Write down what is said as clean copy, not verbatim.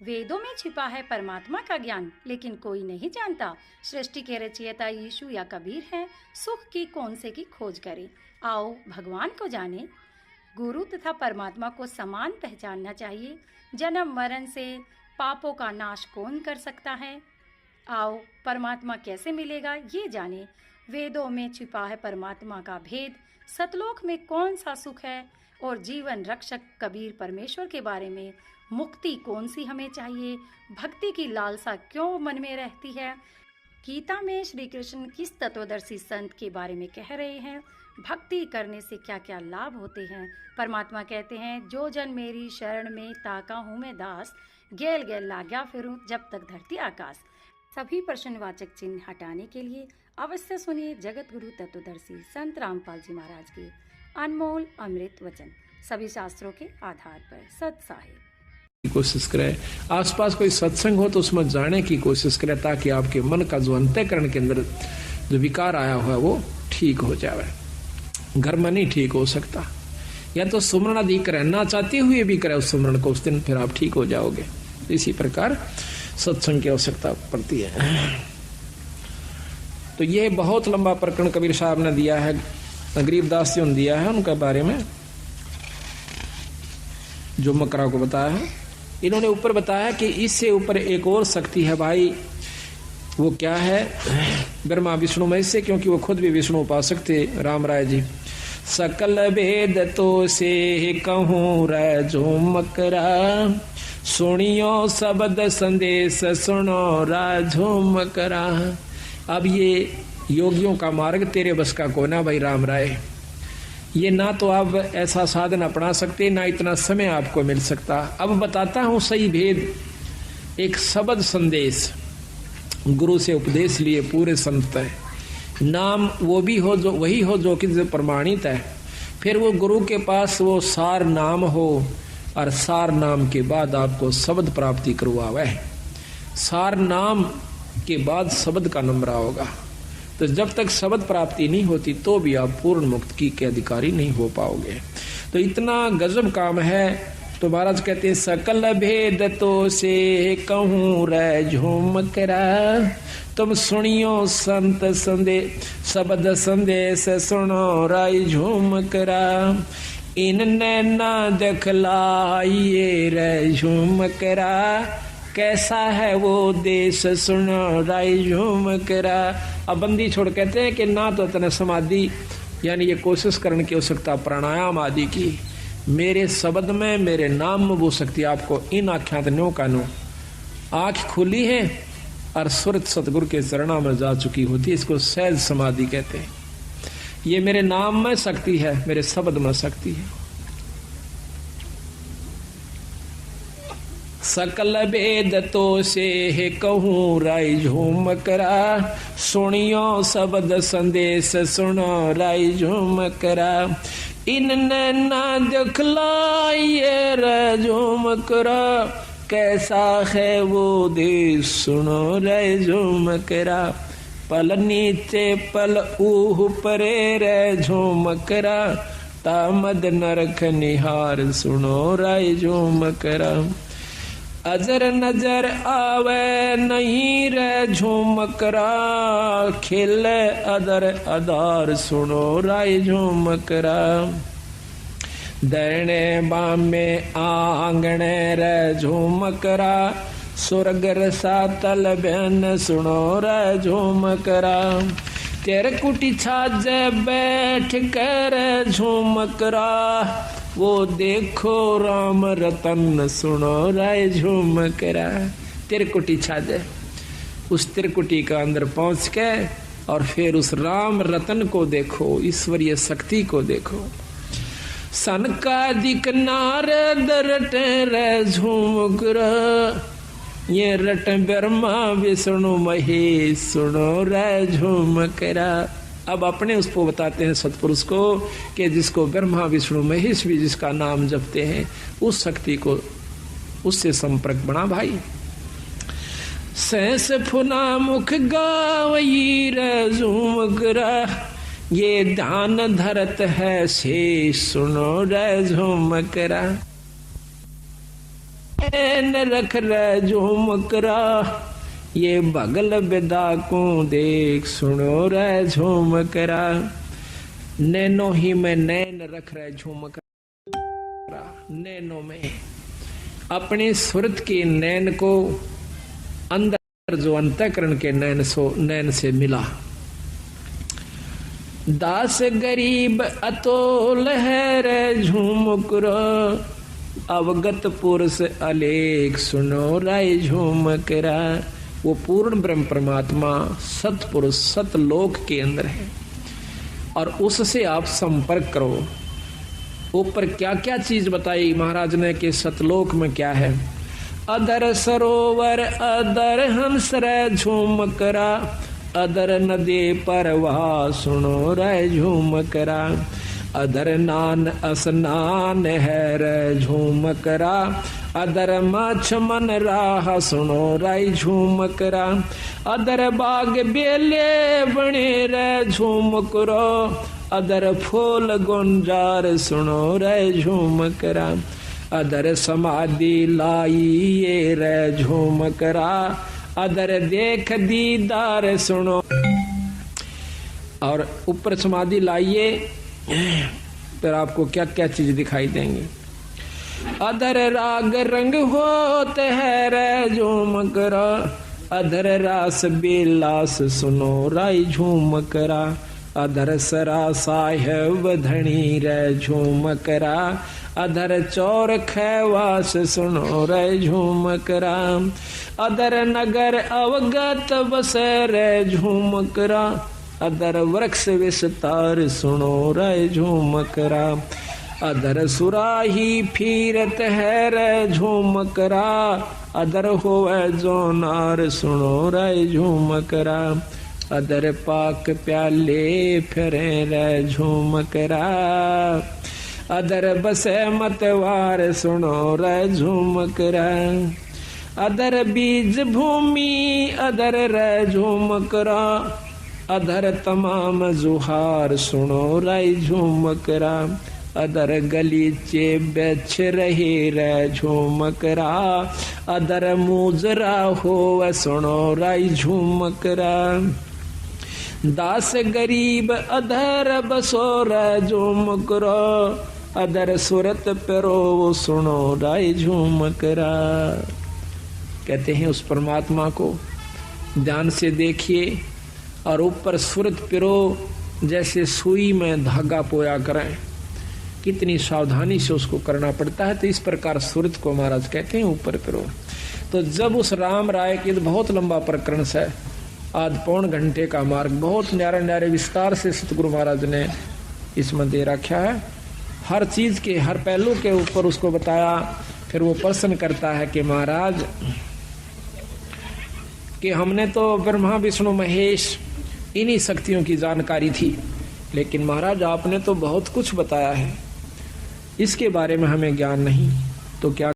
वेदों में छिपा है परमात्मा का ज्ञान, लेकिन कोई नहीं जानता सृष्टि के रचयिता यीशु या कबीर है। सुख की कौन से की खोज करें, आओ भगवान को जाने। गुरु तथा परमात्मा को समान पहचानना चाहिए। जन्म मरण से पापों का नाश कौन कर सकता है, आओ परमात्मा कैसे मिलेगा ये जाने। वेदों में छिपा है परमात्मा का भेद, सतलोक में कौन सा सुख है, और जीवन रक्षक कबीर परमेश्वर के बारे में। मुक्ति कौन सी हमें चाहिए, भक्ति की लालसा क्यों मन में रहती है। गीता में श्री कृष्ण किस तत्वदर्शी संत के बारे में कह रहे हैं, भक्ति करने से क्या क्या लाभ होते हैं। परमात्मा कहते हैं, जो जन मेरी शरण में ताका हूँ मैं दास, गेल गेल लाग्या फिरूं जब तक धरती आकाश। सभी प्रश्नवाचक चिन्ह हटाने के लिए अवश्य सुनिए जगत गुरु तत्वदर्शी संत रामपाल जी महाराज के अनमोल अमृत वचन, सभी शास्त्रों के आधार पर सत साहिब। कोशिश करें, आसपास कोई सत्संग हो तो उसमें जाने की कोशिश करें, ताकि आपके मन का जो अंतःकरण के अंदर जो विकार आया हुआ है वो ठीक हो जाए। घर में नहीं ठीक हो सकता, या तो सुमरण आदि करें, ना चाहते हुए भी करें उस सुमरण को, उस दिन फिर आप ठीक हो जाओगे। इसी प्रकार सत्संग की आवश्यकता पड़ती है। तो ये बहुत लंबा प्रकरण कबीर साहब ने दिया है, गरीबदास जी ने दिया है, उनके बारे में जो मकरा को बताया है। इन्होंने ऊपर बताया कि इससे ऊपर एक और शक्ति है भाई, वो क्या है, ब्रह्मा विष्णु महेश से, क्योंकि वो खुद भी विष्णु उपासक थे राम राय जी। सकल वेद तो से कहूँ रे जो मकरा, सुनियो शब्द संदेश सुनो राजो मकरा। अब ये योगियों का मार्ग तेरे बस का कोना भाई राम राय, ये ना तो आप ऐसा साधन अपना सकते, ना इतना समय आपको मिल सकता। अब बताता हूं सही भेद। एक शब्द संदेश, गुरु से उपदेश लिए पूरे संत है, नाम वो भी हो जो वही हो जो कि प्रमाणित है। फिर वो गुरु के पास वो सार नाम हो, और सार नाम के बाद आपको शब्द प्राप्ति करवावे। सार नाम के बाद शब्द का नंबरा होगा। तो जब तक शब्द प्राप्ति नहीं होती तो भी आप पूर्ण मुक्ति के अधिकारी नहीं हो पाओगे। तो इतना गजब काम है। तो महाराज कहते हैं, सकल भेद तो से कहूँ रे झूमकरा, तुम सुनियो संत संदेश शब्द संदेश सुनो राय झूमकरा। इन नैना दिखलाइए रे झूमकरा, कैसा है वो देश सुनो राय झूमकरा। अब बंदी छोड़ कहते हैं कि ना तो इतने समाधि यानी ये कोशिश करने की आवश्यकता प्राणायाम आदि की, मेरे शब्द में मेरे नाम में वो शक्ति आपको इन आख्यात न्यो का नो आंख खुली है और सुरत सतगुरु के चरणों में जा चुकी होती है। इसको सहज समाधि कहते हैं। ये मेरे नाम में शक्ति है, मेरे शब्द में शक्ति है। सकल वेद तो से कहूँ राय झूमकरा, सुनियो शब्द संदेश सुनो राय झूमकरा। इन नैना दिखलाइए रे झूमकरा, कैसा है वो देश सुनो राय झूमकरा। पल नीचे पल ऊह परे रे झूमकरा, तामद नरक निहार सुनो राय झूमकरा। अजर नजर आवे नहीं रे झूमकरा, खेले अदर अदार सुनो राय झूमकरा। दैने बामे आंगणे रे झूमकरा, स्वर्ग रसातल बहन सुनो रे झूमकरा। तेरे कुटी छाजे बैठ कर झूमकरा, वो देखो राम रतन सुनो राय झूमकरा। तिरकुटी छाजे, उस तिरकुटी का अंदर पहुंच के और फिर उस राम रतन को देखो, ईश्वरीय शक्ति को देखो। सन का दिक नारद रटे रे झूमकरा, ये रट ब्रह्मा विष्णु महेश सुनो रे झूमकरा। अब अपने उसको बताते हैं सतपुरुष को कि जिसको ब्रह्मा विष्णु महेश भी जिसका नाम जपते हैं, उस शक्ति को उससे संपर्क बना भाई। सहस फुना मुख गावई रे झूमकरा, ये ध्यान धरत है शेष सुनो रे झूमकरा। नैन रख रहे झूमकरा, ये बगल बिदा को देख सुनो रे झूमकरा। नैनो ही में नैन रख रहे झूमकरा, नैनो में अपने सुरत के नैन को अंदर जो अंतःकरण के नैन से मिला। दास गरीब अतोल है रे झूमकरा, अवगत पुरुष अलेख सुनो राय झूमकरा। वो पूर्ण ब्रह्म परमात्मा सतपुरुष सतलोक के अंदर है और उससे आप संपर्क करो। ऊपर क्या क्या चीज बताई महाराज ने कि सतलोक में क्या है। अदर सरोवर अदर हंस रे झूमकरा, अदर नदी परवाह सुनो रे झूमकरा। अदर नान स्नान है रे झूमकरा, अदर मछ मन राह सुनो रे झूमकरा। अदर बाग बेले बने रे झूमकरा, अदर फूल गुंजार सुनो रे झूमकरा। अदर समाधि लाई रे झूमकरा, अदर देख दीदार सुनो। और ऊपर समाधि लाइए फिर आपको क्या क्या चीज दिखाई देंगी। अदर राग रंग होते है रे झूमकरा, अदर रास बेलास सुनो राय झूमकरा। अदर सरा साहेब धनी रे झूमकरा, अदर चौर खैवास सुनो रे झूमकरा। अदर नगर अवगत बस रे झूमकरा, अदर वृक्ष विस्तार सुनो रे झूमकरा। अदर सुराही फिरत है रे झूमकरा, अदर होवे जोनार सुनो रे झूमकरा। अदर पाक प्याले फिरे रे झूमकरा, अदर बसे मतवार सुनो रे झूमकरा। अदर बीज भूमि अदर रे झूमकरा, अदर तमाम जुहार सुनो रे झूमकरा। अदर गलीचे बेच रहे रे झूमकरा, अदर मुजरा हो सुनो रे झूमकरा। दास गरीब अदर बसो रे झूमकरा, अदर सुरत पेरो सुनो रे झूमकरा। कहते हैं उस परमात्मा को ध्यान से देखिए और ऊपर सुरत पिरो जैसे सुई में धागा पोया करें। कितनी सावधानी से उसको करना पड़ता है। तो इस प्रकार सुरत को महाराज कहते हैं ऊपर पिरो। तो जब उस राम राय की बहुत लंबा प्रकरण से आध पौन घंटे का मार्ग बहुत न्यारे न्यारे विस्तार से सतगुरु महाराज ने इसमें दे रखा है। हर चीज के हर पहलू के ऊपर उसको बताया। फिर वो प्रश्न करता है कि महाराज कि हमने तो ब्रह्मा विष्णु महेश इन्हीं शक्तियों की जानकारी थी, लेकिन महाराज आपने तो बहुत कुछ बताया है, इसके बारे में हमें ज्ञान नहीं। तो क्या